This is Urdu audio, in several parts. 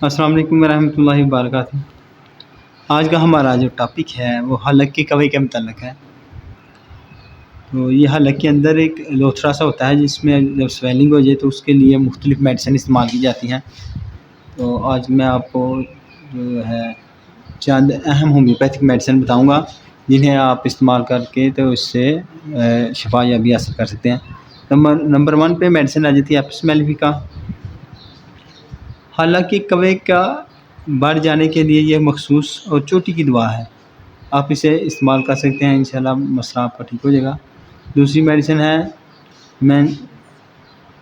السلام علیکم ورحمۃ اللہ وبرکاتہ۔ آج کا ہمارا جو ٹاپک ہے وہ حلق کے کوے کے متعلق ہے۔ تو یہ حلق کے اندر ایک لوتھڑا سا ہوتا ہے جس میں جب سویلنگ ہو جائے تو اس کے لیے مختلف میڈیسن استعمال کی جاتی ہیں۔ تو آج میں آپ کو جو ہے چند اہم ہومیوپیتھک میڈیسن بتاؤں گا جنہیں آپ استعمال کر کے تو اس سے شفا یابی حاصل کر سکتے ہیں۔ نمبر 1 پہ میڈیسن آ جاتی ہے ایپس میلیفکا۔ حلق کے کوے کا بڑھ جانے کے لیے یہ مخصوص اور چوٹی کی دوا ہے، آپ اسے استعمال کر سکتے ہیں، انشاءاللہ مسئلہ آپ کا ٹھیک ہو جائے گا۔ دوسری میڈیسن ہے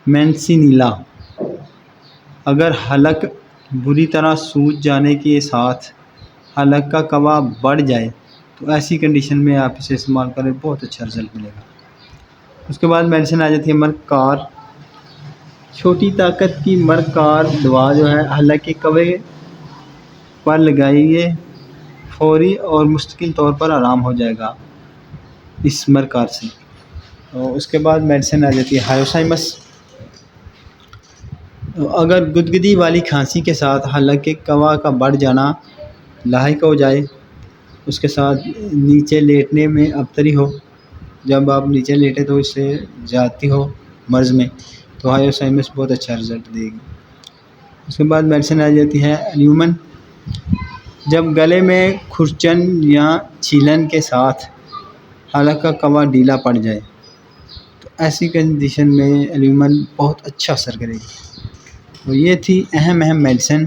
مینسینیلا۔ اگر حلق بری طرح سوج جانے کے ساتھ حلق کا کوا بڑھ جائے تو ایسی کنڈیشن میں آپ اسے استعمال کریں، بہت اچھا رزلٹ ملے گا۔ اس کے بعد میڈیسن آ جاتی ہے مرکار۔ چھوٹی طاقت کی مرکار دوا جو ہے حلق کے کوے پر لگائیے، فوری اور مستقل طور پر آرام ہو جائے گا اس مرکار سے۔ اور اس کے بعد میڈیسن آ جاتی ہے ہائیوسائمس۔ اگر گدگدی والی کھانسی کے ساتھ حلق کے کوا کا بڑھ جانا لاحق ہو جائے، اس کے ساتھ نیچے لیٹنے میں ابتری ہو، جب آپ نیچے لیٹے تو اس سے زیادتی ہو مرض میں، تو ہائیوسائمس بہت اچھا رزلٹ دے گی۔ اس کے بعد میڈیسن آ جاتی ہے الیومن۔ جب گلے میں کھرچن یا چھیلن کے ساتھ حلق کا کوا ڈھیلا پڑ جائے تو ایسی کنڈیشن میں الیومن بہت اچھا اثر کرے گی۔ تو یہ تھی اہم میڈیسن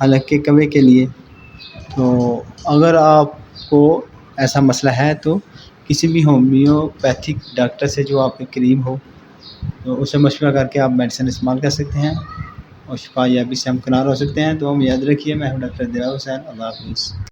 حلق کے کوے کے لیے۔ تو اگر آپ کو ایسا مسئلہ ہے تو کسی بھی ہومیوپیتھک ڈاکٹر سے جو آپ کے قریب ہو تو اسے مشورہ کر کے آپ میڈیسن استعمال کر سکتے ہیں اور شفا یابی سے ہم کنار ہو سکتے ہیں۔ تو ہم یاد رکھیے، میں ہوں ڈاکٹر دلال حسین۔ اللہ حافظ۔